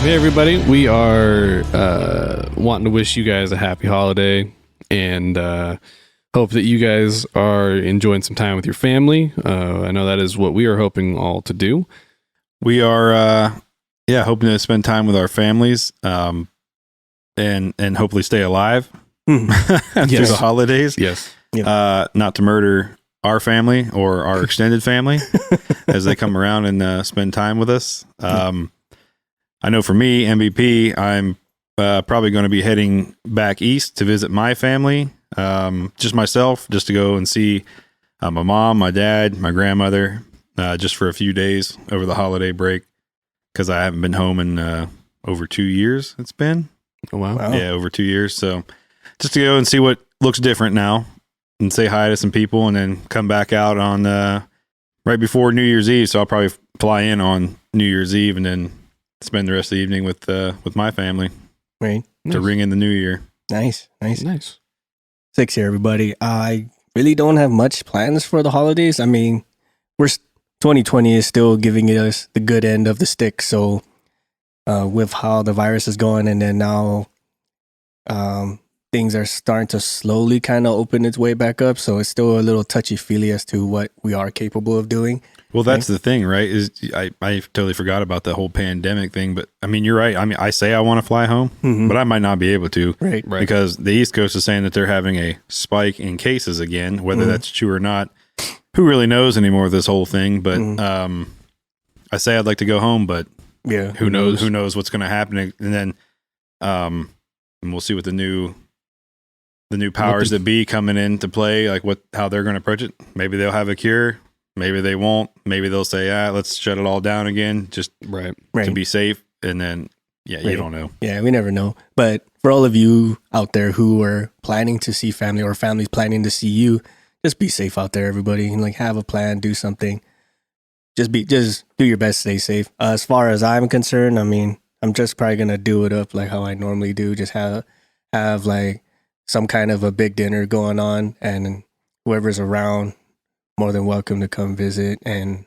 Hey everybody, we are wanting to wish you guys a happy holiday and hope that you guys are enjoying some time with your family. I know that is what we are hoping all to do. We are hoping to spend time with our families and hopefully stay alive through the holidays. Yes. Not to murder our family or our extended family as they come around and spend time with us. I know for me, MVP, I'm probably going to be heading back east to visit my family, just myself, just to go and see my mom, my dad, my grandmother, just for a few days over the holiday break, because I haven't been home in over 2 years. It's been. Oh, wow. Yeah, over 2 years. So just to go and see what looks different now and say hi to some people and then come back out on right before New Year's Eve. So I'll probably fly in on New Year's Eve and then spend the rest of the evening with my family. Right. To ring in the new year. Nice. 6 here, everybody. I really don't have much plans for the holidays. I mean, 2020 is still giving us the good end of the stick. So with how the virus is going, and then now things are starting to slowly kind of open its way back up. So it's still a little touchy-feely as to what we are capable of doing. Well, that's the thing, right? Is I totally forgot about the whole pandemic thing, but I mean, you're right. I mean, I say I want to fly home, but I might not be able to, Right. Because the East Coast is saying that they're having a spike in cases again. Whether that's true or not, who really knows anymore with this whole thing? But I say I'd like to go home, but Yeah. who knows? Who knows what's going to happen? And then, and we'll see what the new powers that be coming into play, like how they're going to approach it. Maybe they'll have a cure. Maybe they won't. Maybe they'll say, let's shut it all down again, just to be safe. And then, you don't know. Yeah, we never know. But for all of you out there who are planning to see family or families planning to see you, just be safe out there, everybody. And like, have a plan, do something. Just do your best, stay safe. As far as I'm concerned, I mean, I'm just probably gonna do it up like how I normally do. Just have like some kind of a big dinner going on, and whoever's around, more than welcome to come visit and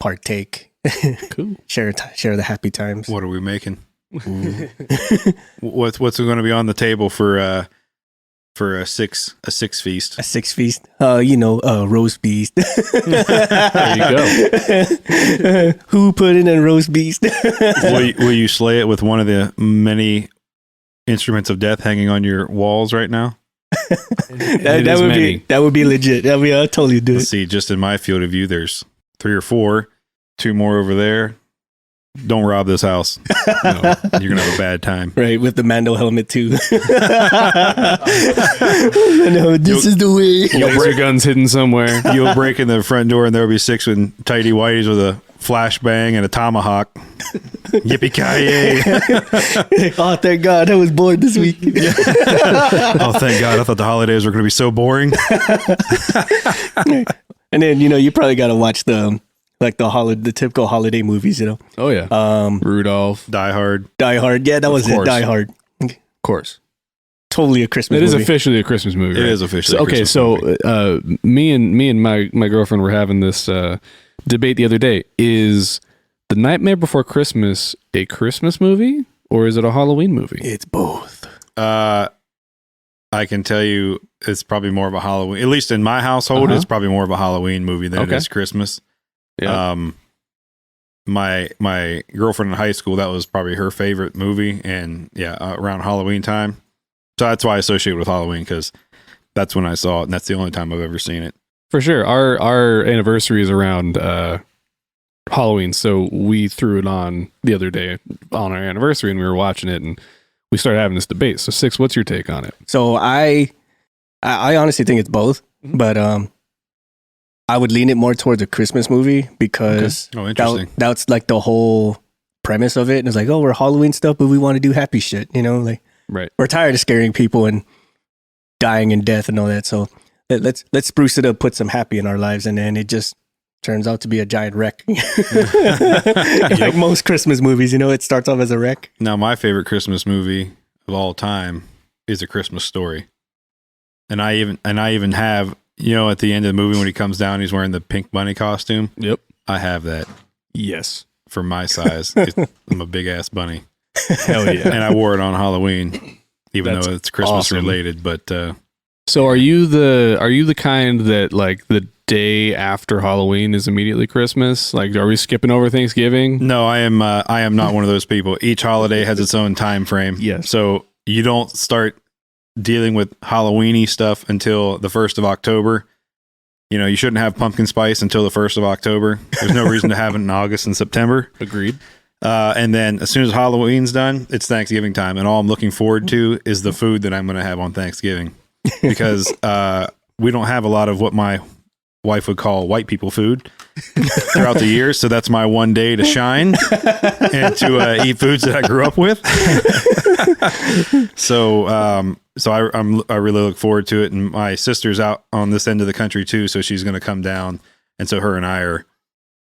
partake. Cool. Share the happy times. What are we making? What's going to be on the table for a six feast? A six feast. Roast beast. There you go. Who put in a roast beast? Will you slay it with one of the many instruments of death hanging on your walls right now? That would be legit. I'll totally do it. Let's see, just in my field of view, there's 3 or 4, 2 more over there. Don't rob this house. No, you're gonna have a bad time. Right, with the Mando helmet too. No, this is the way. Laser guns hidden somewhere. You'll break in the front door and there'll be 6 with tighty whities with a flashbang and a tomahawk. Yippee-ki-yay. Oh, thank God, I was bored this week. Oh, thank God. I thought the holidays were going to be so boring. And then, you probably got to watch the typical holiday movies, Oh, yeah. Rudolph. Die Hard. Die Hard. Yeah, that was it. Die Hard. Of course. Totally a Christmas movie. It is officially a Christmas movie. It is officially a Christmas movie. Me and my girlfriend were having this debate the other day. Is The Nightmare Before Christmas a Christmas movie or is it a Halloween movie? It's both. I can tell you it's probably more of a Halloween. At least in my household, it's probably more of a Halloween movie than it is Christmas. Yeah. My girlfriend in high school, that was probably her favorite movie, and around Halloween time. So that's why I associate it with Halloween, because that's when I saw it, and that's the only time I've ever seen it. For sure. Our anniversary is around Halloween, so we threw it on the other day on our anniversary, and we were watching it, and we started having this debate. So, Six, what's your take on it? So I honestly think it's both, but I would lean it more towards a Christmas movie because interesting. That's like the whole premise of it. And it's like, we're Halloween stuff, but we want to do happy shit, like right. We're tired of scaring people and dying and death and all that. So let's spruce it up, put some happy in our lives, and then it just turns out to be a giant wreck. Like most Christmas movies, it starts off as a wreck. Now, my favorite Christmas movie of all time is A Christmas Story. And I even have, at the end of the movie when he comes down, he's wearing the pink bunny costume. Yep. I have that. Yes. For my size. I'm a big ass bunny. Hell yeah. and I wore it on Halloween, even That's though it's Christmas awesome. related. But So are you the kind that like the day after Halloween is immediately Christmas? Like, are we skipping over Thanksgiving? no, I am not one of those people. Each holiday has its own time frame. Yes. So you don't start dealing with Halloweeny stuff until the 1st of October. You know, you shouldn't have pumpkin spice until the 1st of October. There's no reason to have it in August and September. Agreed. And then as soon as Halloween's done, it's Thanksgiving time. And all I'm looking forward to is the food that I'm going to have on Thanksgiving. Because we don't have a lot of what my wife would call white people food throughout the year. So that's my one day to shine and to eat foods that I grew up with. So I really look forward to it. And my sister's out on this end of the country too. So she's going to come down. And so her and I are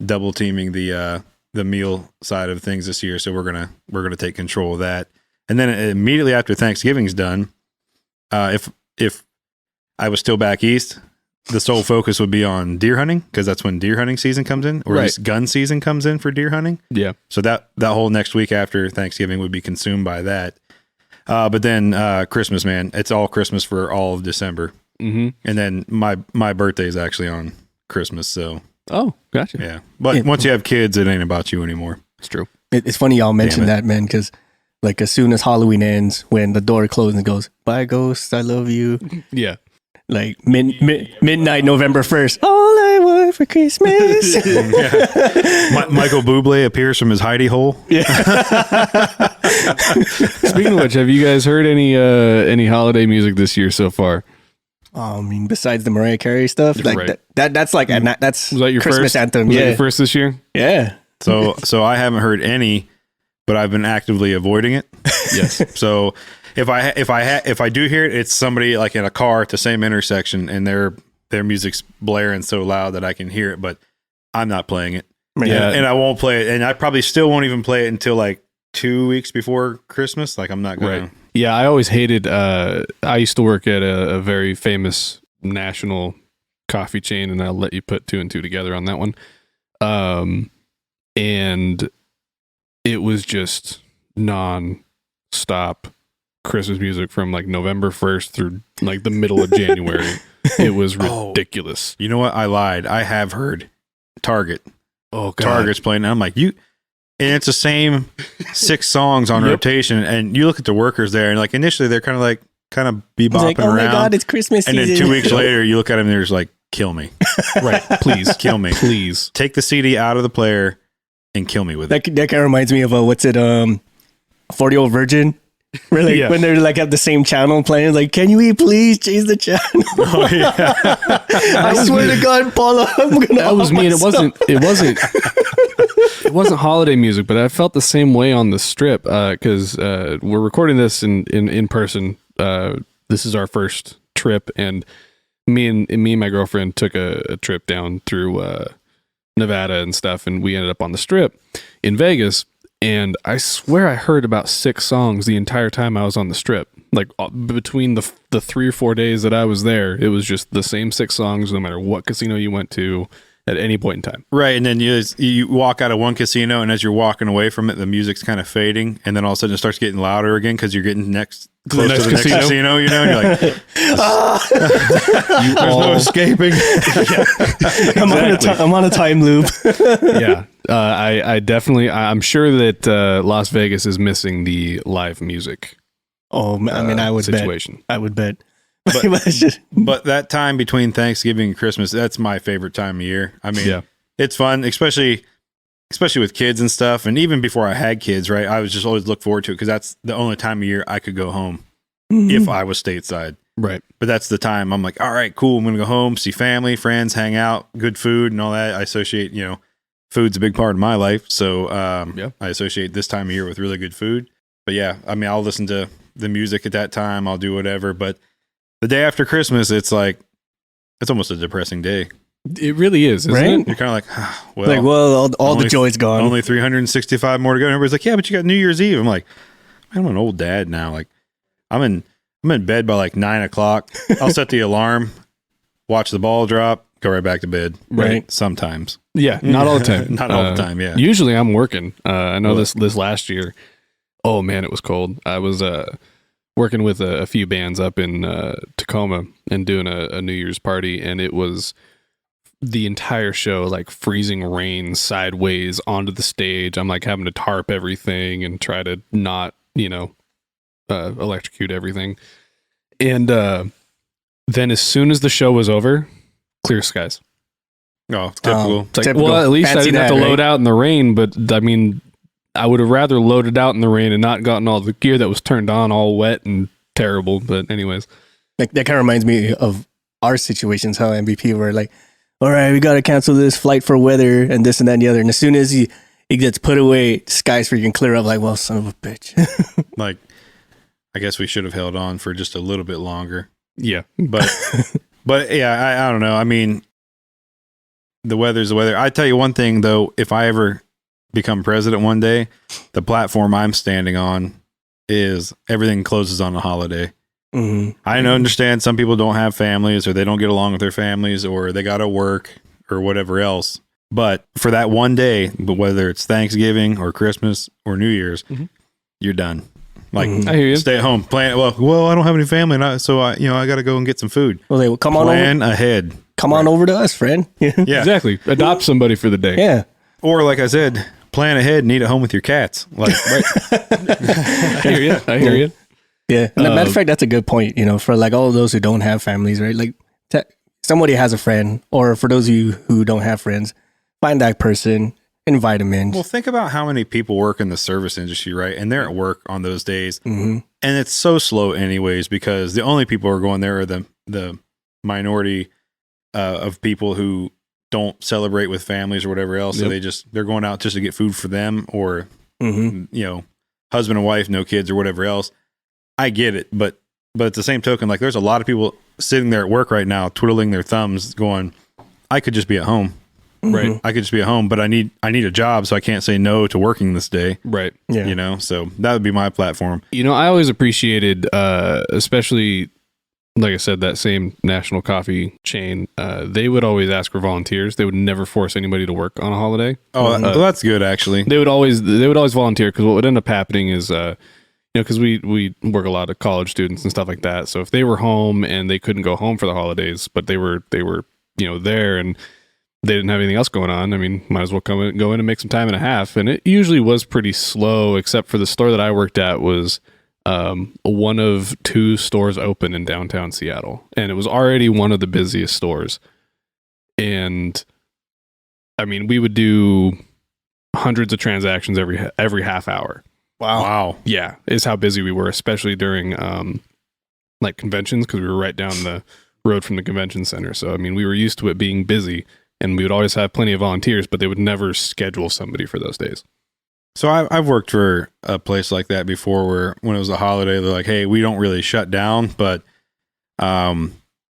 double teaming the meal side of things this year. So we're going to take control of that. And then immediately after Thanksgiving's done, if I was still back east, the sole focus would be on deer hunting, because that's when deer hunting season comes in, or at least gun season comes in for deer hunting. Yeah. So that whole next week after Thanksgiving would be consumed by that. But then Christmas, man, it's all Christmas for all of December. Mm-hmm. And then my birthday is actually on Christmas. So Oh, gotcha. yeah. But once you have kids, it ain't about you anymore. It's true. It's funny y'all mentioned Damn it. that, man, because like as soon as Halloween ends, when the door closes and goes, "Bye, ghosts, I love you," Yeah. like midnight, November 1st. All I want for Christmas. Michael Bublé appears from his hidey hole. Speaking of which, have you guys heard any holiday music this year so far? I mean, besides the Mariah Carey stuff, like Right. that's like that's Was that your Christmas first anthem. Was that Yeah, your first this year? yeah. So I haven't heard any, but I've been actively avoiding it. Yes. So if I do hear it, it's somebody like in a car at the same intersection, and their music's blaring so loud that I can hear it, but I'm not playing it. Yeah. And I won't play it, and I probably still won't even play it until like 2 weeks before Christmas. Like I'm not going Right. Yeah, I always hated. I used to work at a very famous national coffee chain, and I'll let you put two and two together on that one. And it was just non-stop Christmas music from like November 1st through like the middle of January. It was ridiculous. You know what? I lied. I have heard Target. Oh God. Target's playing. And I'm like, and it's the same 6 songs on Yep. rotation. And you look at the workers there, and like initially they're kind of bebopping It's like, oh around. my God, it's Christmas And season. then 2 weeks later, you look at them and they're just like, kill me. Right. Please. Kill me. Please. Take the CD out of the player and kill me with it. that kind of reminds me of 40-Year-Old Virgin. Really, Yeah. when they're like at the same channel playing, like, can you please change the channel? Oh, yeah. I swear to God, Paula, I'm gonna. That was me, and it wasn't holiday music, but I felt the same way on the strip because we're recording this in person. This is our first trip, and me and my girlfriend took a trip down through Nevada and stuff, and we ended up on the strip in Vegas. And I swear I heard about 6 songs the entire time I was on the strip. Like between the 3 or 4 days that I was there, it was just the same 6 songs, no matter what casino you went to at any point in time. Right. And then you walk out of one casino, and as you're walking away from it, the music's kind of fading. And then all of a sudden it starts getting louder again because you're getting close to the next casino, you know? And you're like, there's no escaping. I'm on a time loop. Yeah. I definitely, I'm sure that Las Vegas is missing the live music Oh, I mean, I would situation. bet. I would bet. But- But it's just, But that time between Thanksgiving and Christmas, that's my favorite time of year. I mean, Yeah. it's fun, especially with kids and stuff. And even before I had kids, right, I was just always look forward to it because that's the only time of year I could go home if I was stateside. Right. But that's the time I'm like, all right, cool. I'm going to go home, see family, friends, hang out, good food and all that. I associate, food's a big part of my life. So I associate this time of year with really good food. But yeah, I mean, I'll listen to the music at that time. I'll do whatever. But the day after Christmas, it's almost a depressing day. It really is, isn't Right? it? You're kind of like, well, like, well, all the only- joy's gone. only 365 more to go. And everybody's like, yeah, but you got New Year's Eve. I'm like, I'm an old dad now. Like, I'm in bed by like 9 o'clock. I'll set the alarm, watch the ball drop, go right back to bed. Right. Sometimes. Yeah. Not all the time. Not all the time, yeah. Usually I'm working. I know this last year, Oh man, it was cold. I was working with a few bands up in Tacoma and doing a New Year's party, and it was the entire show like freezing rain sideways onto the stage. I'm like having to tarp everything and try to not, electrocute everything. And then as soon as the show was over, clear skies. Oh, typical. It's like, Typical. well, at least I Fancy didn't have to that, load right? out in the rain, but I mean, I would have rather loaded out in the rain and not gotten all the gear that was turned on all wet and terrible. But anyways, Like that kind of reminds me of our situations. How MVP were like, all right, we got to cancel this flight for weather and this and that and the other. And as soon as he gets put away, skies freaking clear up. Like, well, son of a bitch. Like, I guess we should have held on for just a little bit longer. yeah. But yeah, I don't know. I mean, the weather's the weather. I tell you one thing though, if I ever become president one day, the platform I'm standing on is everything closes on a holiday. Mm-hmm. I understand some people don't have families or they don't get along with their families or they got to work or whatever else. But for that one day, but whether it's Thanksgiving or Christmas or New Year's, you're done. Like, I hear you. stay at home. Plan. Well, I don't have any family, so I got to go and get some food. Well, come on over. Plan ahead. Come on over to us, friend. Yeah. Exactly. Adopt somebody for the day. Yeah. Or like I said, plan ahead and eat at home with your cats. Like, right. I hear you. Yeah. And matter of fact, that's a good point, for like all of those who don't have families, right? Like somebody has a friend, or for those of you who don't have friends, find that person, invite them in. Well, think about how many people work in the service industry, right? And they're at work on those days. Mm-hmm. And it's so slow anyways, because the only people who are going there are the minority of people who don't celebrate with families or whatever else. Yep. So they're going out just to get food for them or, husband and wife, no kids or whatever else. I get it. But at the same token, like there's a lot of people sitting there at work right now, twiddling their thumbs going, I could just be at home. Right. I could just be at home, but I need a job, so I can't say no to working this day. Right. Yeah. So that would be my platform. I always appreciated, especially, like I said, that same national coffee chain, they would always ask for volunteers. They would never force anybody to work on a holiday. Oh, that's good, actually. They would always volunteer, because what would end up happening is, because we work a lot of college students and stuff like that. So if they were home and they couldn't go home for the holidays, but they were there and they didn't have anything else going on, I mean, might as well go in and make some time and a half. And it usually was pretty slow, except for the store that I worked at was one of two stores open in downtown Seattle. And it was already one of the busiest stores. And I mean, we would do hundreds of transactions every half hour. Wow. Yeah, is how busy we were, especially during like conventions, because we were right down the road from the convention center. So I mean, we were used to it being busy, and we would always have plenty of volunteers, but they would never schedule somebody for those days. So I've worked for a place like that before, where when it was a holiday, they're like, "Hey, we don't really shut down, but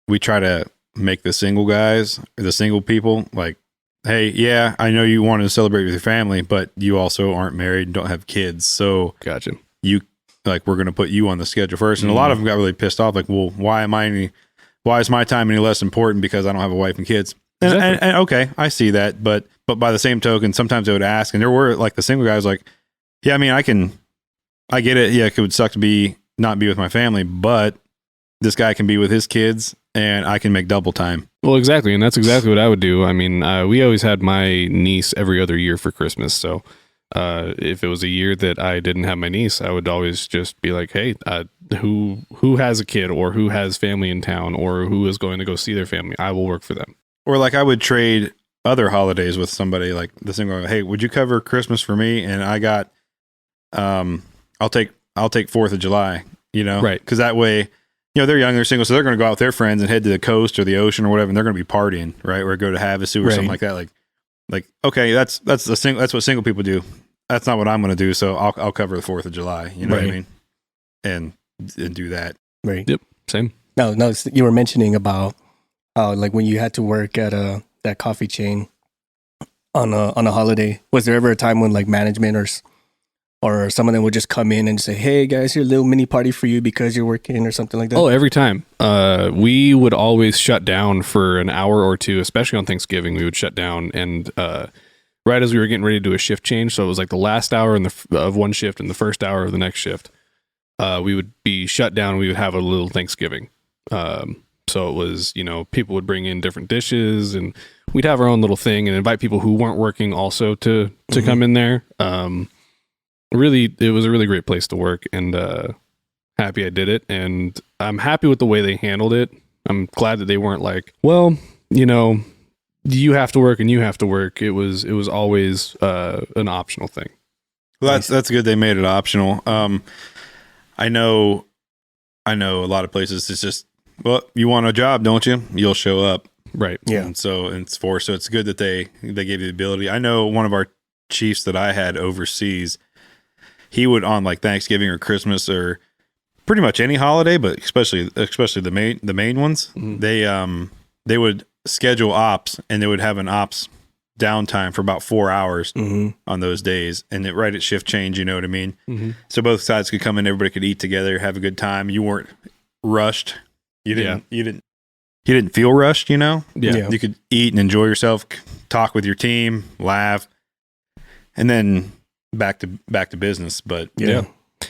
we try to make the single guys, the single people, like, hey, yeah, I know you want to celebrate with your family, but you also aren't married and don't have kids, so Gotcha. we're going to put you on the schedule first." And a lot of them got really pissed off, like, well, why is my time any less important because I don't have a wife and kids? Exactly. And okay, I see that, but by the same token, sometimes they would ask, and there were like the single guys, like, yeah, I mean, I get it. Yeah, it would suck to not be with my family, but this guy can be with his kids, and I can make double time. Well, exactly, and that's exactly what I would do. I mean, we always had my niece every other year for Christmas, so if it was a year that I didn't have my niece, I would always just be like, hey, who has a kid, or who has family in town, or who is going to go see their family, I will work for them. Or like I would trade other holidays with somebody, like the single, hey, would you cover Christmas for me? And I got, I'll take 4th of July, Right. Because that way, they're young, they're single, so they're going to go out with their friends and head to the coast or the ocean or whatever, and they're going to be partying, right? Or go to Havasu or something like that. Like, okay, that's what single people do. That's not what I'm going to do. So I'll cover the 4th of July. You know what I mean? And do that. Right. Yep. Same. No, you were mentioning about how, like, when you had to work at that coffee chain on a holiday, was there ever a time when like management or some of them would just come in and say, hey guys, here's a little mini party for you because you're working, or something like that? Oh, every time. We would always shut down for an hour or two, especially on Thanksgiving. We would shut down and right as we were getting ready to do a shift change. So it was like the last hour of one shift and the first hour of the next shift. We would be shut down. We would have a little Thanksgiving. So it was, people would bring in different dishes and we'd have our own little thing and invite people who weren't working also to come in there. Really, it was a really great place to work, and happy I did it. And I'm happy with the way they handled it. I'm glad that they weren't like, well, you have to work and you have to work. It was always an optional thing. Well, that's good. They made it optional. I know a lot of places it's just, well, you want a job, don't you? You'll show up. Right. Yeah. And so it's good that they gave you the ability. I know one of our chiefs that I had overseas, he would on like Thanksgiving or Christmas or pretty much any holiday, but especially the main ones, they would schedule ops and they would have an ops downtime for about 4 hours on those days, and right at shift change, you know what I mean? So both sides could come in, everybody could eat together, have a good time. You weren't rushed. You didn't feel rushed, Yeah. You could eat and enjoy yourself, talk with your team, laugh, and then back to business. But yeah.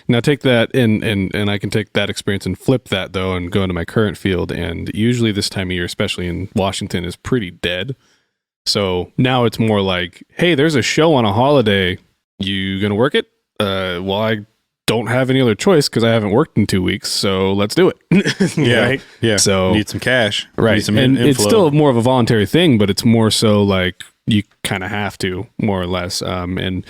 Now take that and I can take that experience and flip that though and go into my current field. And usually this time of year, especially in Washington, is pretty dead. So now it's more like, hey, there's a show on a holiday. You gonna work it? Well, I don't have any other choice because I haven't worked in 2 weeks. So let's do it. yeah, Right? yeah. So need some cash, right? Need some and inflow. it's still more of a voluntary thing, but it's more so like you kind of have to, more or less. And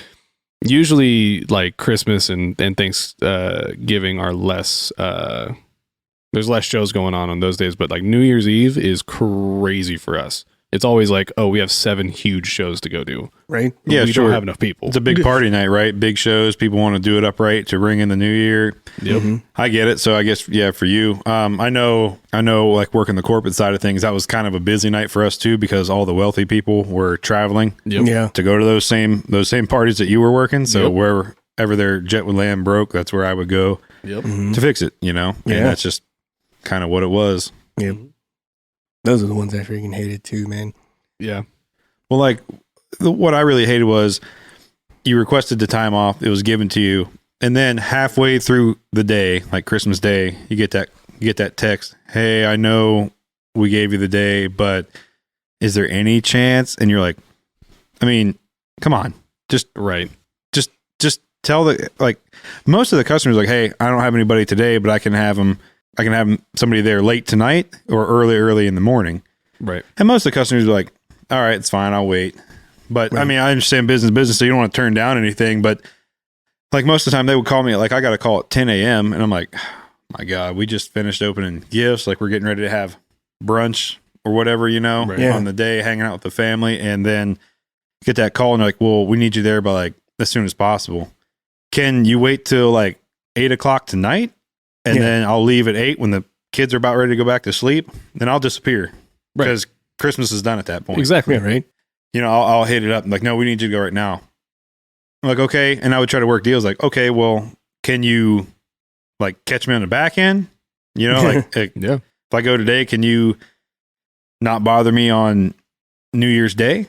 usually, like Christmas and Thanksgiving are less. There's less shows going on those days, but like New Year's Eve is crazy for us. It's always like, oh, we have 7 huge shows to go do. Right? Yeah, we sure. don't have enough people. It's a big party night, right? Big shows. People want to do it upright to ring in the new year. Yep. I get it. So I guess, yeah, for you, I know like working the corporate side of things, that was kind of a busy night for us too, because all the wealthy people were traveling Yeah. to go to those same parties that you were working. So Yep. wherever their jet would land broke, that's where I would go Yep. to fix it, And that's just kind of what it was. Yep. Those are the ones I freaking hated too, man. Yeah. Well, like what I really hated was you requested the time off. It was given to you. And then halfway through the day, like Christmas Day, you get that text. Hey, I know we gave you the day, but is there any chance? And you're like, I mean, come on, just tell most of the customers like, hey, I don't have anybody today, but I can have somebody there late tonight or early in the morning. Right. And most of the customers are like, all right, it's fine, I'll wait. But Right. I mean, I understand business, so you don't want to turn down anything. But like most of the time, they would call me like I got a call at 10 a.m. and I'm like, my God, we just finished opening gifts. Like we're getting ready to have brunch or whatever, Right. Yeah. on the day, hanging out with the family, and then get that call and they're like, well, we need you there by like as soon as possible. Can you wait till like 8 o'clock tonight? And Yeah. then I'll leave at 8 when the kids are about ready to go back to sleep. Then I'll disappear Right. because Christmas is done at that point. Exactly. Yeah, right? I'll hit it up. I'm like, no, we need you to go right now. I'm like, okay. And I would try to work deals like, okay, well, can you like catch me on the back end? Like Yeah. if I go today, can you not bother me on New Year's Day?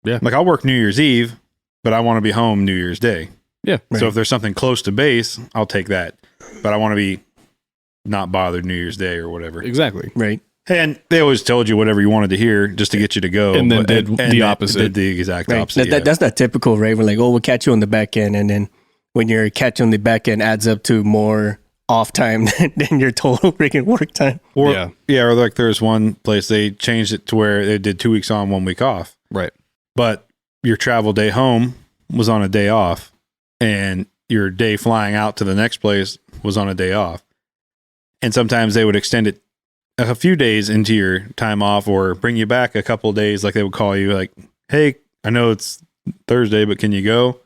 Yeah. Like I'll work New Year's Eve, but I want to be home New Year's Day. Yeah. So if there's something close to base, I'll take that. But I want to be not bothered New Year's Day or whatever. Exactly. Right. And they always told you whatever you wanted to hear just to get you to go. And then did and the that opposite. Did the exact Right. opposite. That's not typical, right? We're like, oh, we'll catch you on the back end. And then when your catch on the back end adds up to more off time than your total freaking work time. Or Yeah. or like there's one place they changed it to where they did 2 weeks on, 1 week off. Right. But your travel day home was on a day off, and your day flying out to the next place was on a day off. And sometimes they would extend it a few days into your time off or bring you back a couple of days. Like they would call you like, hey, I know it's Thursday, but can you go?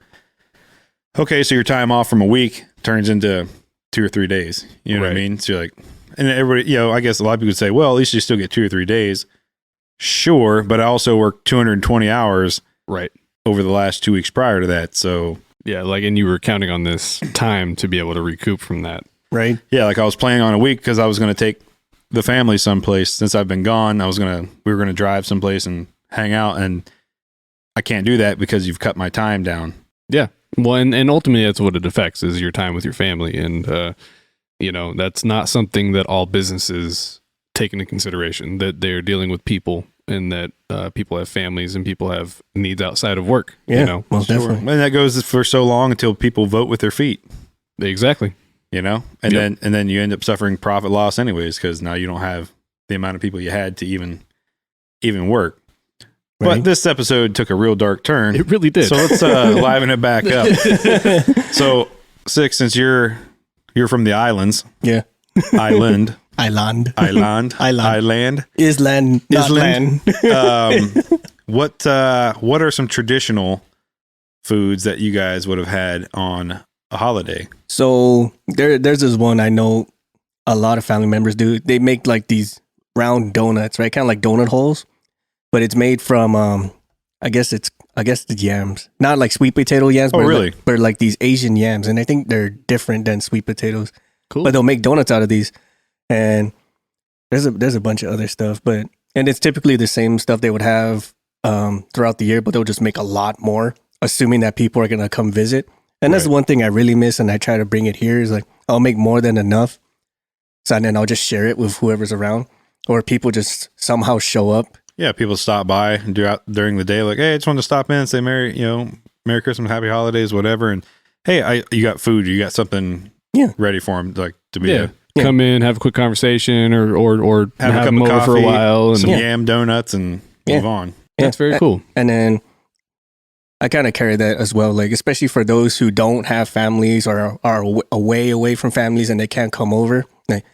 Okay. So your time off from a week turns into 2 or 3 days. You know what I Right. mean? So you're like, and everybody, I guess a lot of people would say, well, at least you still get 2 or 3 days. Sure. But I also worked 220 hours Right. over the last 2 weeks prior to that. So Yeah. Like, and you were counting on this time to be able to recoup from that. Right. yeah, like I was planning on a week because I was going to take the family someplace. Since I've been gone, we were going to drive someplace and hang out. And I can't do that because you've cut my time down. Yeah. Well, and ultimately that's what it affects is your time with your family. And, that's not something that all businesses take into consideration, that they're dealing with people and that people have families and people have needs outside of work. Yeah, well, definitely. And that goes for so long until people vote with their feet. Exactly. And then you end up suffering profit loss anyways, because now you don't have the amount of people you had to even work. Right. But this episode took a real dark turn. It really did. So let's liven it back up. So, Six, since you're from the islands, Yeah. island, Island. island, Island. Not land. what are some traditional foods that you guys would have had on a holiday? So there's this one I know a lot of family members do. They make like these round donuts, right? Kind of like donut holes, but it's made from I guess it's yams, not like sweet potato yams. Oh, but really? But like these Asian yams, and I think they're different than sweet potatoes. Cool. But they'll make donuts out of these, and there's a bunch of other stuff, and it's typically the same stuff they would have throughout the year, but they'll just make a lot more, assuming that people are gonna come visit. And that's the one thing I really miss, and I try to bring it here is like I'll make more than enough, so then I'll just share it with whoever's around, or people just somehow show up. Yeah, people stop by and do out during the day, like, hey, I just wanted to stop in and say Merry Christmas, Happy Holidays, whatever. And hey, you got food, you got something ready for them, like to be come in, have a quick conversation, or have a cup them of over coffee, for a while, and some yam donuts, and move on. That's very cool. And then I kind of carry that as well, like especially for those who don't have families or are away from families and they can't come over. Like,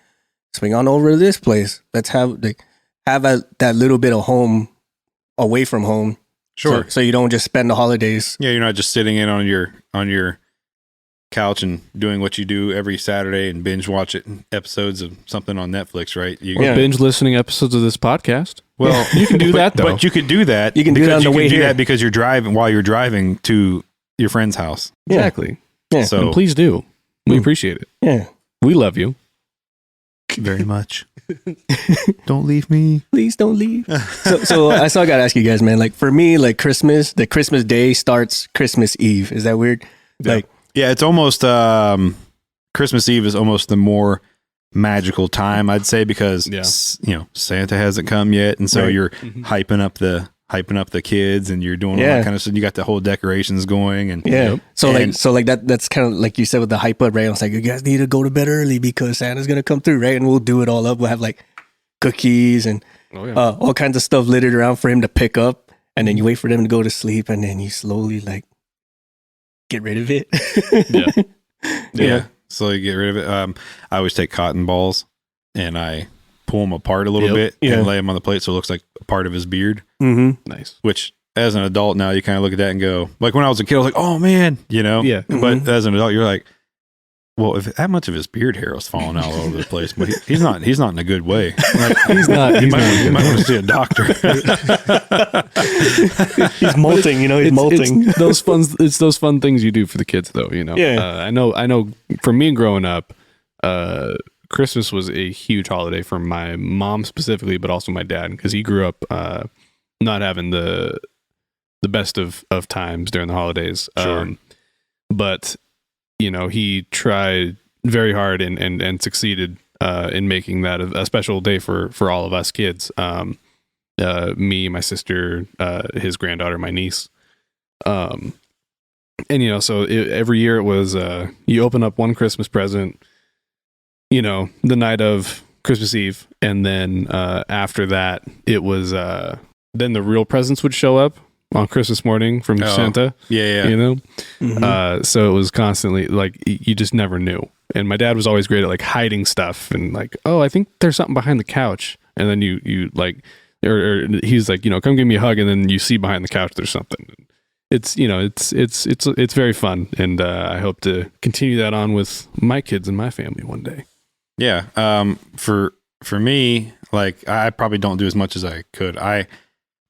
swing on over to this place. Let's have that little bit of home away from home. Sure. So you don't just spend the holidays. Yeah, you're not just sitting in on your couch and doing what you do every Saturday and binge watch episodes of something on Netflix, right? Or binge listening episodes of this podcast. Well, you can do that though. But you could do that. You can do that on the way here. That because you're driving while you're driving to your friend's house. Exactly. Yeah. So and please do. We appreciate it. Yeah. We love you very much. Don't leave me. Please don't leave. so I still gotta ask you guys, man. Like for me, like Christmas, the Christmas day starts Christmas Eve. Is that weird? Yeah. Like, yeah, it's almost Christmas Eve is almost the more magical time, I'd say, because Santa hasn't come yet, and so you're hyping up the kids, and you're doing all that kind of stuff. You got the whole decorations going, and that's kind of like you said with the hype up, right? I was like, you guys need to go to bed early because Santa's gonna come through, right? And we'll do it all up. We'll have like cookies and all kinds of stuff littered around for him to pick up, and then you wait for them to go to sleep, and then you slowly like get rid of it. Yeah. Slowly get rid of it. I always take cotton balls and I pull them apart a little bit and lay them on the plate so it looks like a part of his beard. Mm-hmm. Nice. Which, as an adult now, you kind of look at that and go, like when I was a kid, I was like, oh man, Yeah. But as an adult, you're like, well, if that much of his beard hair was falling all over the place, but he's not in a good way. Like, He's not. you might want to see a doctor. He's molting, he's molting. It's those fun things you do for the kids, though. Yeah. I know. For me, growing up, Christmas was a huge holiday for my mom specifically, but also my dad, because he grew up not having the best of times during the holidays. Sure. But he tried very hard and succeeded in making that a special day for all of us kids. Me, my sister, his granddaughter, my niece. And so every year it was you open up one Christmas present, the night of Christmas Eve, and then after that it was then the real presents would show up on Christmas morning from Santa. Yeah. Mm-hmm. So it was constantly like you just never knew. And my dad was always great at like hiding stuff and like, oh, I think there's something behind the couch. And then you like, or he's like, come give me a hug. And then you see behind the couch there's something. It's it's very fun, and I hope to continue that on with my kids and my family one day. Yeah. For me, like I probably don't do as much as I could. I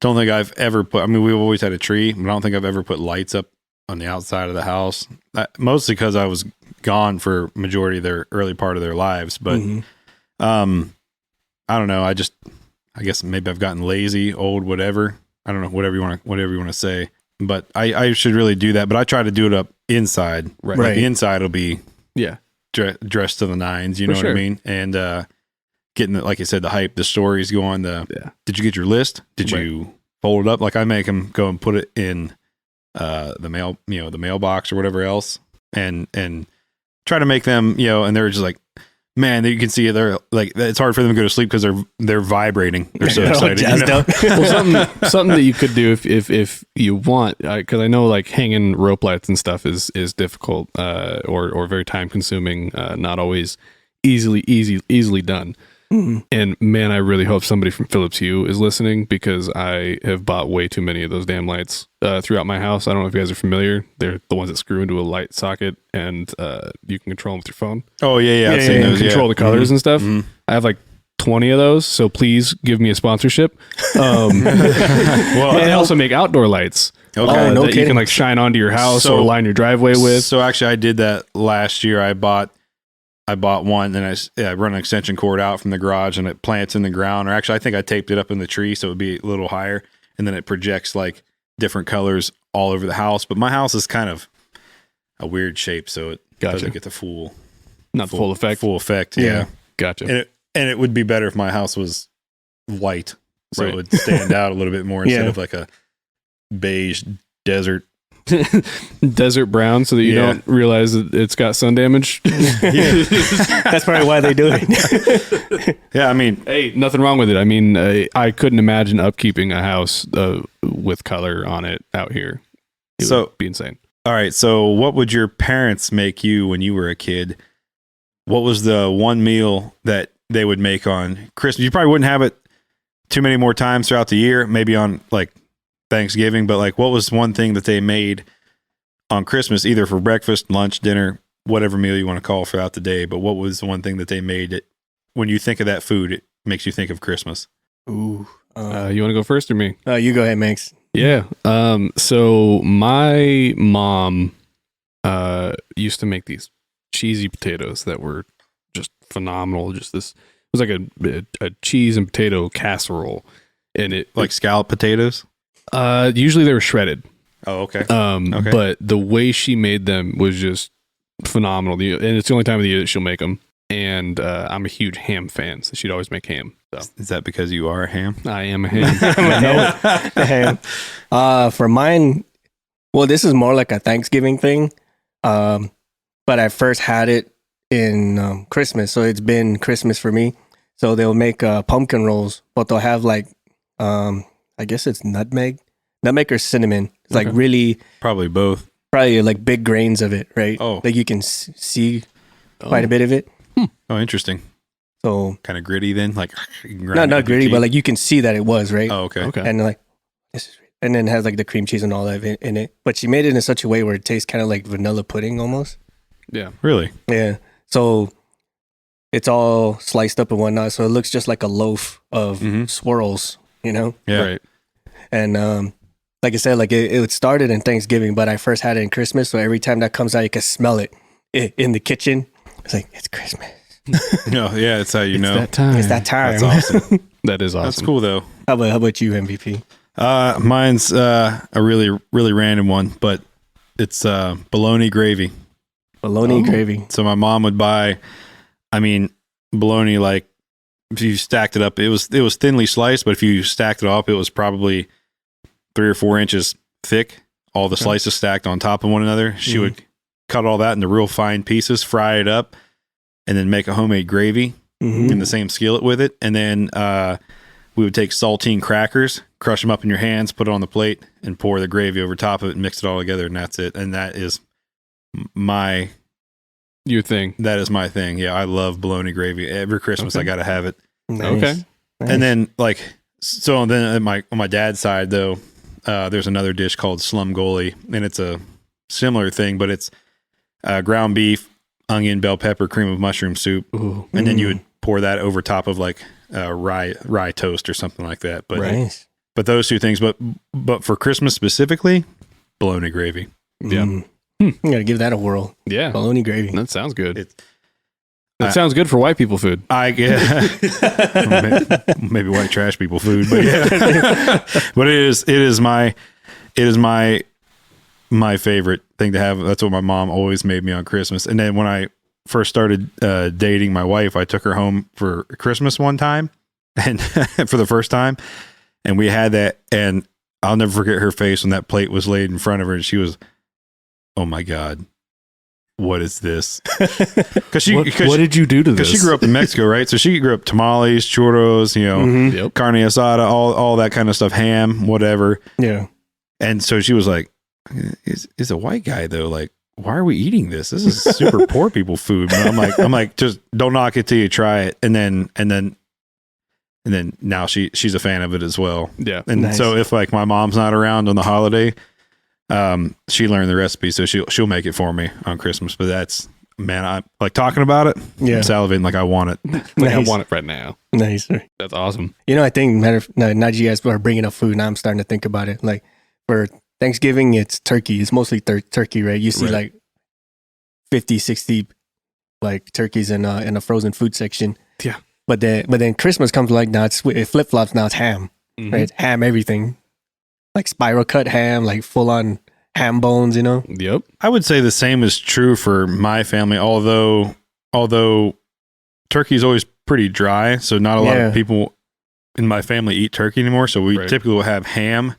don't think I've ever put, we've always had a tree, but I don't think I've ever put lights up on the outside of the house. Mostly because I was gone for majority of their early part of their lives. But, I don't know. I guess maybe I've gotten lazy, old, whatever. I don't know, whatever you want to say. but I should really do that. But I try to do it up inside. Right. Like the inside will be Yeah. dressed to the nines. You know what I mean? And getting like I said, the hype, the stories going. Did you get your list? Did you fold it up? Like I make them go and put it in the mail, the mailbox or whatever else, and try to make them, and they're just like, man, you can see it. They're like, it's hard for them to go to sleep because they're vibrating. They're so excited. Well, something that you could do if you want, because I know like hanging rope lights and stuff is difficult or very time consuming, not always easily done. Mm-hmm. And man, I really hope somebody from Philips Hue is listening, because I have bought way too many of those damn lights throughout my house. I don't know if you guys are familiar. They're the ones that screw into a light socket and you can control them with your phone. Oh yeah. I've seen those. Control the colors and stuff. Mm-hmm. I have like 20 of those, so please give me a sponsorship. Well, and also make outdoor lights. Okay, that you can like shine onto your house or line your driveway with. So actually, I did that last year. I bought one, and I run an extension cord out from the garage, and it plants in the ground. Or actually, I think I taped it up in the tree so it would be a little higher, and then it projects like different colors all over the house. But my house is kind of a weird shape, so it doesn't get the full effect. Full effect, yeah. Gotcha. And it would be better if my house was white, so it would stand out a little bit more instead of like a beige desert. Desert brown, so that you don't realize that it's got sun damage. That's probably why they do it. Yeah, I mean, hey, nothing wrong with it. I mean, I couldn't imagine upkeeping a house with color on it out here. It would be insane. All right, so what would your parents make you when you were a kid? What was the one meal that they would make on Christmas? You probably wouldn't have it too many more times throughout the year, maybe on like Thanksgiving, but like what was one thing that they made on Christmas, either for breakfast, lunch, dinner, whatever meal you want to call throughout the day? But what was the one thing that they made that when you think of that food, it makes you think of Christmas? Ooh, you want to go first or me? You go ahead, Max. Yeah. So my mom used to make these cheesy potatoes that were just phenomenal. Just this, it was like a cheese and potato casserole, and it like scallop potatoes. Usually they were shredded. Oh, okay. Okay. But the way she made them was just phenomenal. And it's the only time of the year that she'll make them. And I'm a huge ham fan, so she'd always make ham. So. Is that because you are a ham? I am a ham. Ham. For mine, well, this is more like a Thanksgiving thing. But I first had it in Christmas, so it's been Christmas for me. So they'll make pumpkin rolls, but they'll have like, I guess it's nutmeg or cinnamon. It's like really probably both. Probably like big grains of it, right? Oh, like you can see quite a bit of it. Oh, interesting. So kind of gritty then, like not gritty, but like you can see that it was, right. Oh, okay. And like this is, and then it has like the cream cheese and all that in it. But she made it in such a way where it tastes kind of like vanilla pudding almost. Yeah. Really? Yeah. So it's all sliced up and whatnot, so it looks just like a loaf of swirls, Yeah. Right. And like I said, like it started in Thanksgiving, but I first had it in Christmas. So every time that comes out, you can smell it in the kitchen. It's like, it's Christmas. No, yeah, it's how you know. That time. It's that time. That's awesome. That is awesome. That's cool though. How about you, MVP? Mine's a really, really random one, but it's bologna gravy. Bologna gravy. So my mom would buy, bologna, like if you stacked it up, it was thinly sliced, but if you stacked it up, it was probably 3 or 4 inches thick. All the slices stacked on top of one another. She would cut all that into real fine pieces, fry it up, and then make a homemade gravy in the same skillet with it. And then we would take saltine crackers, crush them up in your hands, put it on the plate, and pour the gravy over top of it and mix it all together, and that's it. And that is your thing. That is my thing. Yeah, I love bologna gravy. Every Christmas I got to have it. Nice. Okay. Nice. And then on my dad's side though, there's another dish called slumgully, and it's a similar thing, but it's ground beef, onion, bell pepper, cream of mushroom soup. Ooh. And then you would pour that over top of like rye toast or something like that. But nice. But those two things, but for Christmas specifically, bologna gravy. Yeah. You gotta give that a whirl. Yeah. Bologna gravy. That sounds good. That sounds good for white people food. Maybe white trash people food, but yeah. But it is my my favorite thing to have. That's what my mom always made me on Christmas. And then when I first started dating my wife, I took her home for Christmas one time, and for the first time, and we had that. And I'll never forget her face when that plate was laid in front of her, and she was, "Oh my God, what is this?" What did you do to this? Because she grew up in Mexico, right? So she grew up tamales, churros, Yep. carne asada, all that kind of stuff, ham, whatever. Yeah. And so she was like, "Is a white guy though? Like, why are we eating this? This is super poor people food." And I'm like, just don't knock it till you try it. And then now she's a fan of it as well. Yeah. And Nice. so if like my mom's not around on the holiday, she learned the recipe, so she'll make it for me on Christmas. But that's, man, I like talking about it. Yeah. I'm salivating like I want it. Like, I Nice. want it right now. Nice. That's awesome. I think now you guys are bringing up food. Now I'm starting to think about it. Like for Thanksgiving, it's turkey. It's mostly turkey, right? You see Right. like 50, 60 like turkeys in a frozen food section. Yeah. But then Christmas comes like now it flip flops. Now it's ham, Mhm. right? Ham everything, like spiral cut ham, like full on ham bones. Yep. I would say the same is true for my family, although turkey is always pretty dry, so not a lot Yeah. of people in my family eat turkey anymore. So we Right. typically will have ham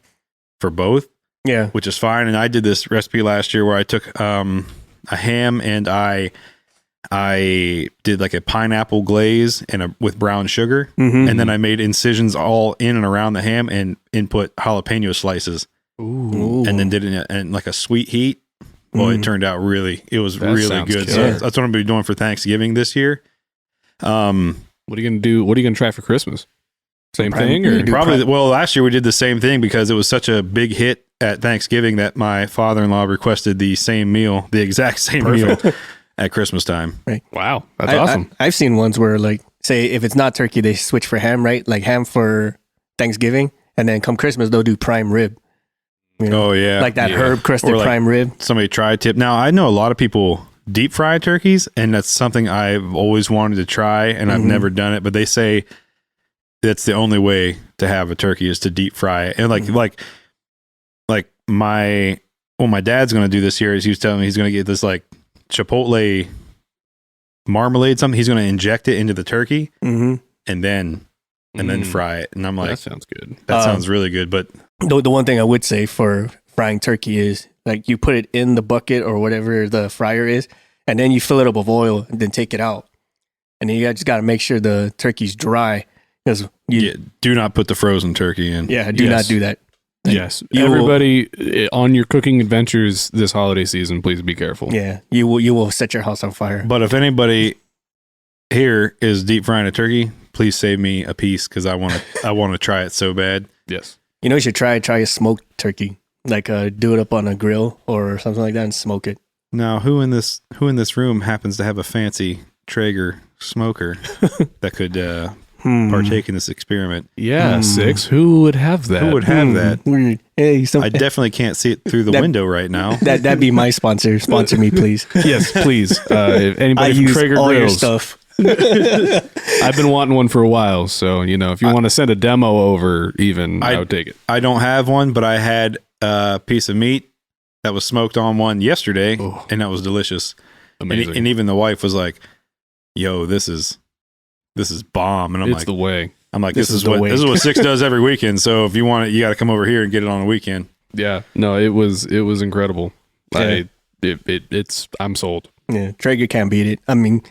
for both, Yeah. which is fine. And I did this recipe last year where I took a ham and I did like a pineapple glaze and with brown sugar, Mm-hmm. and then I made incisions all in and around the ham and input jalapeno slices, Ooh. and then did it in like a sweet heat. Well, it Mm. turned out it was That really sounds good. killer. So that's what I'm gonna be doing for Thanksgiving this year. What are you gonna do? What are you gonna try for Christmas? Same Prime- thing, you or do Probably. prime- Well, last year we did the same thing because it was such a big hit at Thanksgiving that my father-in-law requested the same meal, the exact same meal at Christmas time. wow, that's awesome. I've seen ones where like say if it's not turkey, they switch for ham, right? Like ham for Thanksgiving, and then come Christmas they'll do prime rib. Oh yeah, Like that Yeah. herb crusted Or like- prime rib. somebody tri-tip. Now I know a lot of people deep fry turkeys, and that's something I've always wanted to try, and I've Mhm. never done it. But they say that's the only way to have a turkey is to deep fry it. And like my dad's going to do this year is he was telling me he's going to get this like chipotle marmalade, something. He's going to inject it into the turkey Mm-hmm. and then fry it. And I'm like, that sounds good. that sounds really good. But The one thing I would say for frying turkey is like you put it in the bucket or whatever the fryer is, and then you fill it up with oil and then take it out. And then you just got to make sure the turkey's dry because do not put the frozen turkey in. do Yes. not do that. Yes, you will- everybody on your cooking adventures this holiday season, please be careful. Yeah, you will set your house on fire. But if anybody here is deep frying a turkey, please save me a piece because I want to try it so bad. Yes. You should try a smoked turkey, like do it up on a grill or something like that and smoke it. Now, who in this room happens to have a fancy Traeger smoker that could partake in this experiment? Yeah, 6. Who would have that? Who would have that? Weird. Hey, I definitely can't see it through the That- window right now. that'd be my sponsor. Sponsor me, please. Yes, please. If I anybody from use Traeger all your Grills, stuff. I've been wanting one for a while. So if you want to send a demo over, I would take it. I don't have one, but I had a piece of meat that was smoked on one yesterday, Oh. and that was delicious. Amazing. And even the wife was like, "Yo, this is bomb." And I'm it's like, the way. this is is the what way. this is what Six does every weekend. So if you want it, you got to come over here and get it on a weekend. Yeah. No, it was incredible. Yeah. I'm sold. Yeah, Traeger can't beat it. I mean,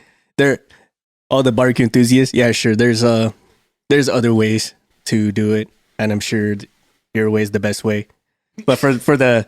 all the barbecue enthusiasts. Yeah, sure. There's other ways to do it, and I'm sure your way is the best way. But for the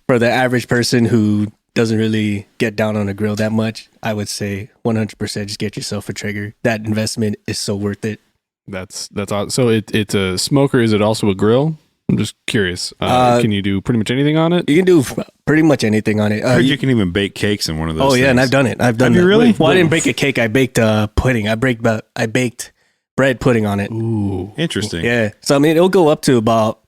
average person who doesn't really get down on a grill that much, I would say 100% just get yourself a Traeger. That investment is so worth it. That's awesome. So it's a smoker. Is it also a grill? I'm just curious. Can you do pretty much anything on it? You can do pretty much anything on it. I heard you can even bake cakes in one of those. Oh yeah, and things. I've done it. I've done Have you that. really? Well, I didn't bake a cake. I baked pudding. I baked bread pudding on it. Ooh. Interesting. Yeah. So I mean, it'll go up to about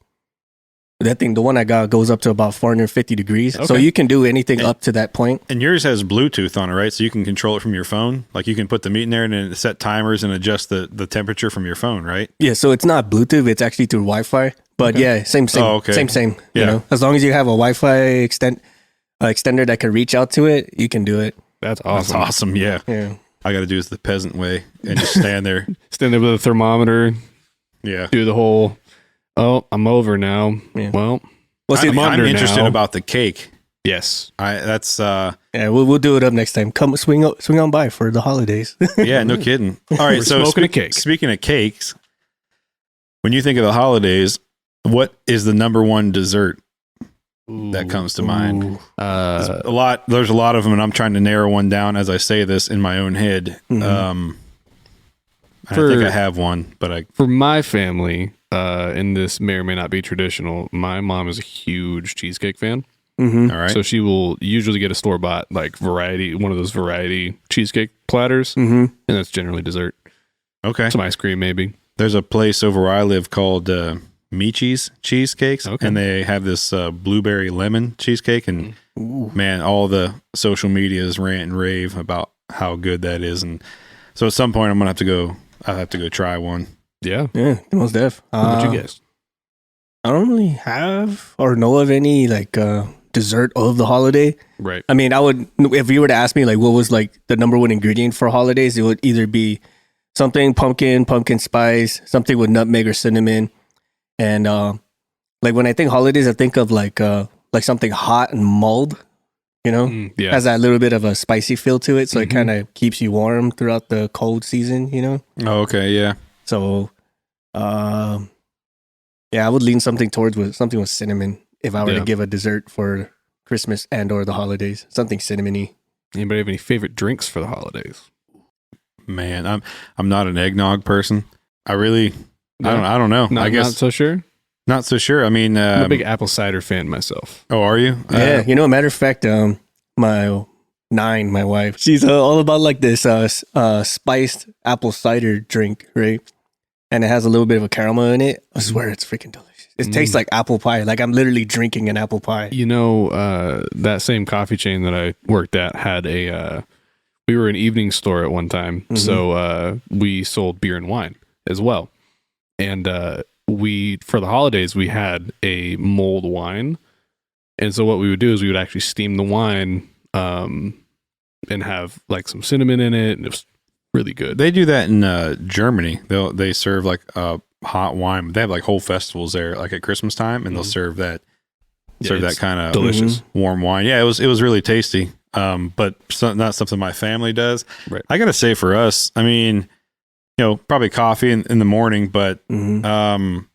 that thing. The one I got goes up to about 450 degrees. So Okay. you can do anything up to that point. And yours has Bluetooth on it, right? So you can control it from your phone. Like you can put the meat in there and then set timers and adjust the temperature from your phone, right? Yeah. So it's not Bluetooth. It's actually through Wi-Fi. But yeah, same. Oh, okay. Same. Yeah. As long as you have a Wi-Fi extender that can reach out to it, you can do it. That's awesome. That's awesome. Yeah. Yeah. I got to do it the peasant way and just stand there. Stand there with a thermometer, Yeah. do the whole, oh, I'm over now. Yeah. Well, see, I'm I'm under interested now. about the cake. Yes. That's yeah, we'll do it up next time. Come swing on by for the holidays. yeah, no kidding. All right, We're so smoking a cake. Speaking of cakes, when you think of the holidays, what is the number one dessert that comes to mind? Ooh. There's a lot of them, and I'm trying to narrow one down as I say this in my own head. Mhm. I think I have one, but For my family, and this may or may not be traditional, my mom is a huge cheesecake fan. Mhm. all right. So she will usually get a store-bought, like, one of those variety cheesecake platters, Mhm. and that's generally dessert. Okay. Some ice cream, maybe. There's a place over where I live called Michi's Cheesecakes, Okay. and they have this blueberry lemon cheesecake, and Ooh. man, all the social medias rant and rave about how good that is, and so at some point I'll have to go try one. Yeah. Yeah, most def. What you guess? I don't really have or know of any like dessert of the holiday. Right. I mean, I would, if you were to ask me like what was like the number one ingredient for holidays, it would either be something pumpkin spice, something with nutmeg or cinnamon, and like when I think holidays, I think of like something hot and mulled. You know, Yeah. has that little bit of a spicy feel to it, so it Mhm. kind of keeps you warm throughout the cold season. You know, Oh, okay, yeah. so yeah, I would lean something with cinnamon if I were Yeah. to give a dessert for Christmas and or the holidays. Something cinnamony. Anybody have any favorite drinks for the holidays? Man, I'm not an eggnog person. I don't know. Not, I guess not so sure. not so sure. I mean, I'm a big apple cider fan myself. oh, are you? Yeah, you know, matter of fact, my wife, she's all about like this spiced apple cider drink, right? And it has a little bit of a caramel in it. I swear it's freaking delicious. It tastes like apple pie. Like I'm literally drinking an apple pie. You know, that same coffee chain that I worked at had we were an evening store at one time. Mhm. So we sold beer and wine as well. And for the holidays, we had a mulled wine. And so what we would do is we would actually steam the wine and have like some cinnamon in it. And it was really good. They do that in Germany. They serve like hot wine. They have like whole festivals there, like at Christmas time, and they'll serve that Yeah, that it's kind of delicious. warm wine. Yeah, it was really tasty. But not something my family does. Right. I gotta say, for us, I mean, you know, probably coffee in the morning, but Mhm.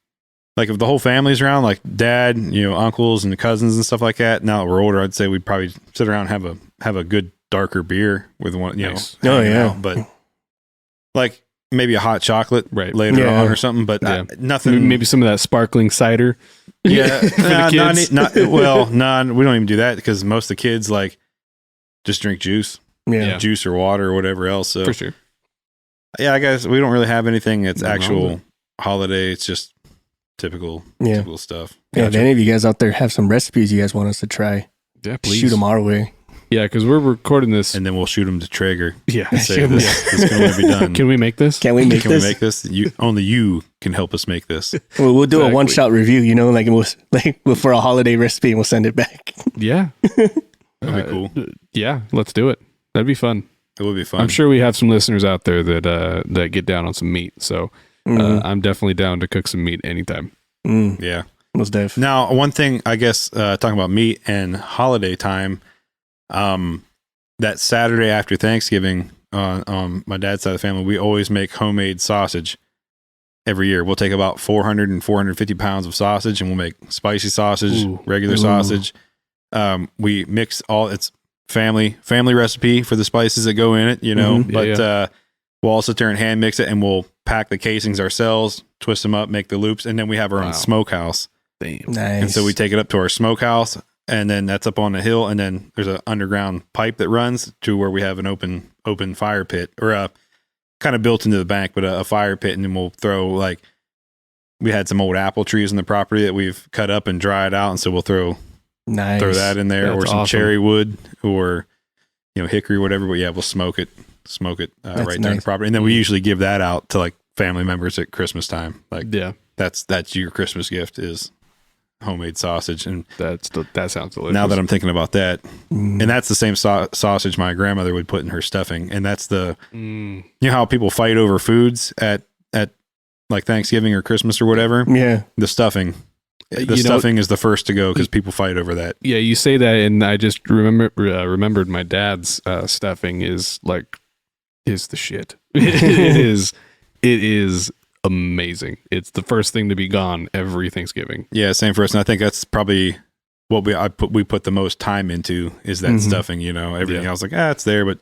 like if the whole family's around, like dad, you know, uncles and cousins and stuff like that. Now that we're older, I'd say we'd probably sit around and have a good darker beer with one, you Nice. know. Oh, hanging yeah. out. But like maybe a hot chocolate Right. later Yeah. on or something. But Yeah. nothing. Maybe some of that sparkling cider. Yeah, for the kids. we don't even do that because most of the kids like just drink juice, Yeah. juice or water or whatever else. So For sure. yeah, I guess we don't really have anything that's Nothing wrong actual with holiday. It's just typical stuff. Yeah, if any of you guys out there have some recipes you guys want us to try, Yeah, please. shoot them our way. Yeah, because we're recording this. And then we'll shoot them to Traeger. Yeah. And say Shoot 'em. this can only be done. Can we make this? Can we make Can this? we make this? Only you can help us make this. We'll do a Exactly. one-shot review, you know, for a holiday recipe, and we'll send it back. Yeah. That'd be cool. Yeah, let's do it. That'd be fun. It would be fun. I'm sure we have some listeners out there that get down on some meat. So Mhm. I'm definitely down to cook some meat anytime. Yeah. Most def. Now, one thing, I guess, talking about meat and holiday time, that Saturday after Thanksgiving on my dad's side of the family, we always make homemade sausage every year. We'll take about 400 and 450 pounds of sausage and we'll make spicy sausage, Ooh. regular Ooh. sausage. We mix it's family recipe for the spices that go in it, you know, Mhm. but we'll also sit there and hand mix it and we'll pack the casings ourselves, twist them up, make the loops. And then we have our Wow. own smokehouse. Damn. Nice. And so we take it up to our smokehouse, and then that's up on the hill, and then there's an underground pipe that runs to where we have an open fire pit, or a kind of built into the bank, but a fire pit, and then we'll throw we had some old apple trees on the property that we've cut up and dried out, and so we'll throw nice. that in there, That's or some awesome. cherry wood, or hickory, whatever. But yeah, we'll smoke it right there on the nice. property, and then we usually give that out to like family members at Christmas time. Like Yeah. that's your Christmas gift is homemade sausage. And that sounds delicious. now that I'm thinking about that, and that's the same sausage my grandmother would put in her stuffing. And that's you know how people fight over foods at like Thanksgiving or Christmas or whatever? Yeah. The stuffing. The stuffing is the first to go because people fight over that. Yeah, you say that, and I just remembered my dad's stuffing is the shit. It is amazing. It's the first thing to be gone every Thanksgiving. Yeah, same for us. And I think that's probably what we put the most time into is that stuffing. You know, everything else like it's there, but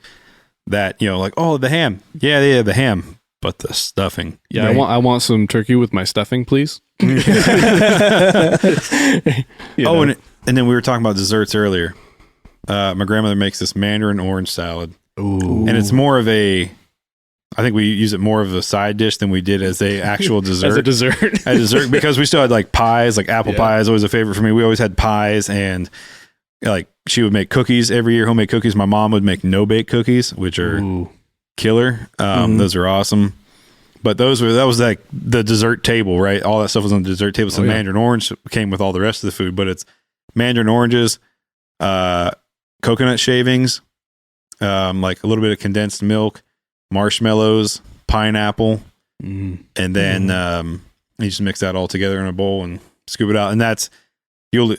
that like the ham. Yeah, the ham, but the stuffing. Yeah, right? I want some turkey with my stuffing, please. And then we were talking about desserts earlier. My grandmother makes this mandarin orange salad. Ooh. And it's more of I think we use it more of a side dish than we did as a actual dessert. As a dessert. Because we still had like pies, like apple pie is always a favorite for me. We always had pies, and like she would make cookies every year, homemade cookies. My mom would make no-bake cookies, which are killer. Those are awesome. But that was like the dessert table, right? All that stuff was on the dessert table. So mandarin orange came with all the rest of the food, but it's mandarin oranges, coconut shavings, like a little bit of condensed milk, marshmallows, pineapple, and then you just mix that all together in a bowl and scoop it out. And that's you'll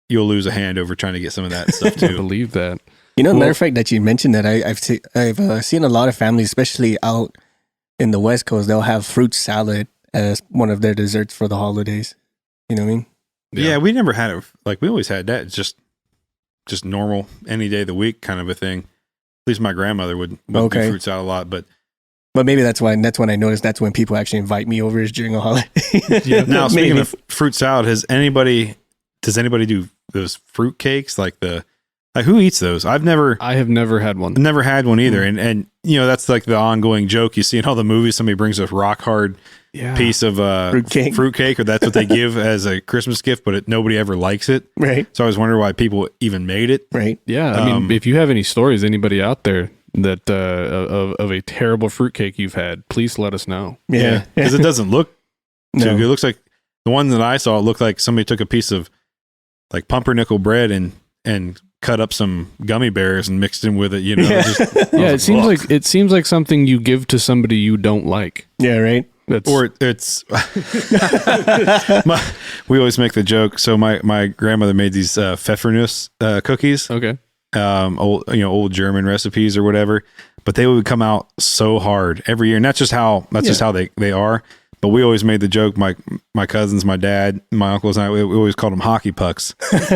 lose a hand over trying to get some of that stuff too. I believe that. Matter of fact, that you mentioned that I've seen a lot of families, especially out in the West Coast, they'll have fruit salad as one of their desserts for the holidays. You know what I mean? Yeah, we never had it. Like we always had that. It's just normal, any day of the week kind of a thing. At least my grandmother would do fruit salad a lot, but maybe that's when I noticed that's when people actually invite me over is during a holiday. Now speaking of fruit salad, does anybody do those fruit cakes like who eats those? I have never had one. Never had one either. And that's like the ongoing joke you see in all the movies. Somebody brings a rock hard piece of fruit cake, or that's what they give as a Christmas gift, but nobody ever likes it. Right. So I always wonder why people even made it. Right. Yeah. I mean, if you have any stories, anybody out there that of a terrible fruit cake you've had, please let us know. Yeah. Because it doesn't look too good. It looks like the one that I saw, it looked like somebody took a piece of like pumpernickel bread and cut up some gummy bears and mixed in with it, it seems like something you give to somebody you don't like. Yeah, right. It's we always make the joke. So my grandmother made these pfeffernuss cookies. Okay. Old German recipes or whatever, but they would come out so hard every year, and that's just how they are. But we always made the joke, my cousins, my dad, my uncles, and I, we always called them hockey pucks. Like,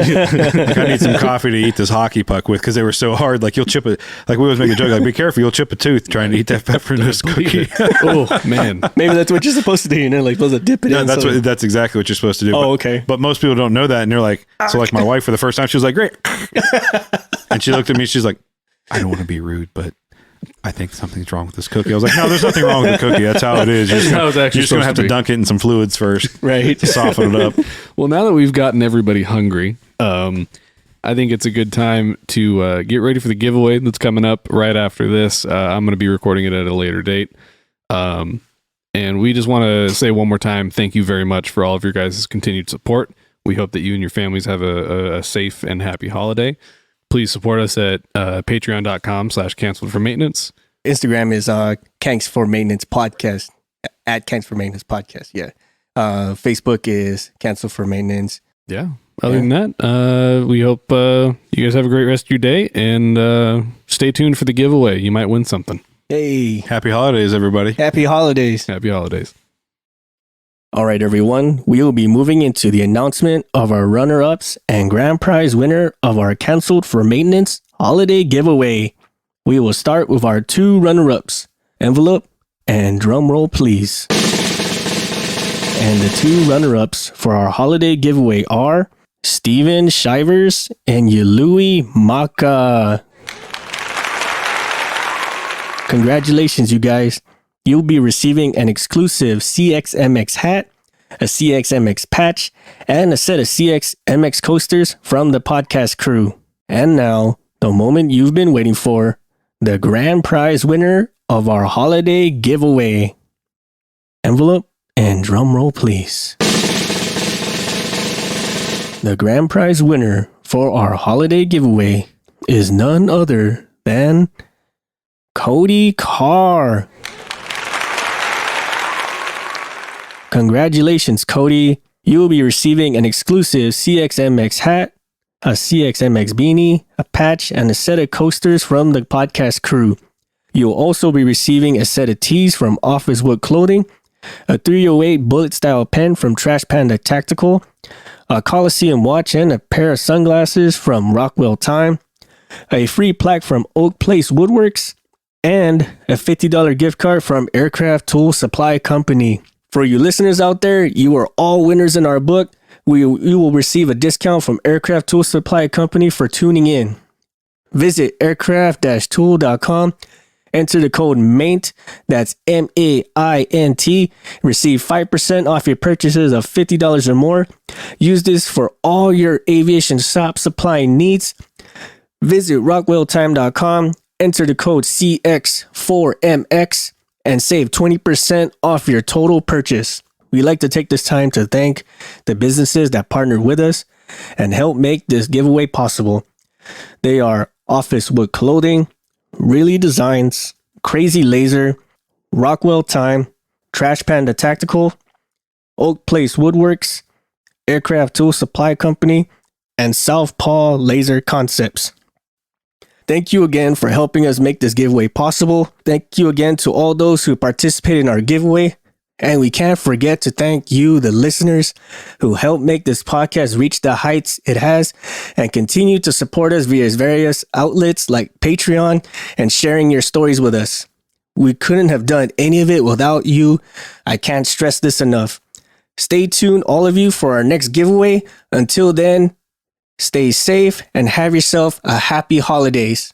I need some coffee to eat this hockey puck with, because they were so hard. Like, you'll chip it. Like, we always make a joke, like, be careful, you'll chip a tooth trying to eat that pfeffernuss cookie. Oh, man. Maybe that's what you're supposed to do, like supposed to dip it in. That's exactly what you're supposed to do. Okay. But most people don't know that, and they're like, so like my wife, for the first time, she was like, great. And she looked at me, she's like, I don't want to be rude, but I think something's wrong with this cookie. I was like, no, there's nothing wrong with the cookie. That's how it is. You're just going to have to dunk it in some fluids first. Right. To soften it up. Well, now that we've gotten everybody hungry, I think it's a good time to get ready for the giveaway that's coming up right after this. I'm going to be recording it at a later date. And we just want to say one more time, thank you very much for all of your guys' continued support. We hope that you and your families have a safe and happy holiday. Please support us at patreon.com/canceled for maintenance. Instagram is Kanks for Maintenance Podcast, at Kanks for Maintenance Podcast. Yeah. Facebook is Cancel for Maintenance. Yeah. Other than that, we hope you guys have a great rest of your day, and stay tuned for the giveaway. You might win something. Hey. Happy holidays, everybody. Happy holidays. Happy holidays. All right, everyone. We will be moving into the announcement of our runner-ups and grand prize winner of our Canceled for Maintenance holiday giveaway. We will start with our 2 runner-ups. Envelope and drum roll, please. And the 2 runner-ups for our holiday giveaway are Steven Shivers and Yului Maka. Congratulations, you guys. You'll be receiving an exclusive CXMX hat, a CXMX patch, and a set of CXMX coasters from the podcast crew. And now, the moment you've been waiting for, the grand prize winner of our holiday giveaway. Envelope and drum roll, please. The grand prize winner for our holiday giveaway is none other than Cody Carr. Congratulations, Cody. You will be receiving an exclusive CXMX hat, a CXMX beanie, a patch, and a set of coasters from the podcast crew. You'll also be receiving a set of tees from Office Wood Clothing, a 308 bullet style pen from Trash Panda Tactical, a Coliseum watch, and a pair of sunglasses from Rockwell Time, a free plaque from Oak Place Woodworks, and a $50 gift card from Aircraft Tool Supply Company. For you listeners out there, you are all winners in our book. You will receive a discount from Aircraft Tool Supply Company for tuning in. Visit aircraft-tool.com. Enter the code MAINT, that's MAINT. Receive 5% off your purchases of $50 or more. Use this for all your aviation shop supply needs. Visit rockwelltime.com. Enter the code CX4MX and save 20% off your total purchase. We'd like to take this time to thank the businesses that partnered with us and help make this giveaway possible. They are Office Wood Clothing, Really Designs, Crazy Laser, Rockwell Time, Trash Panda Tactical, Oak Place Woodworks, Aircraft Tool Supply Company, and Southpaw Laser Concepts. Thank you again for helping us make this giveaway possible. Thank you again to all those who participated in our giveaway. And we can't forget to thank you, the listeners, who helped make this podcast reach the heights it has and continue to support us via various outlets like Patreon and sharing your stories with us. We couldn't have done any of it without you. I can't stress this enough. Stay tuned, all of you, for our next giveaway. Until then, stay safe and have yourself a happy holidays.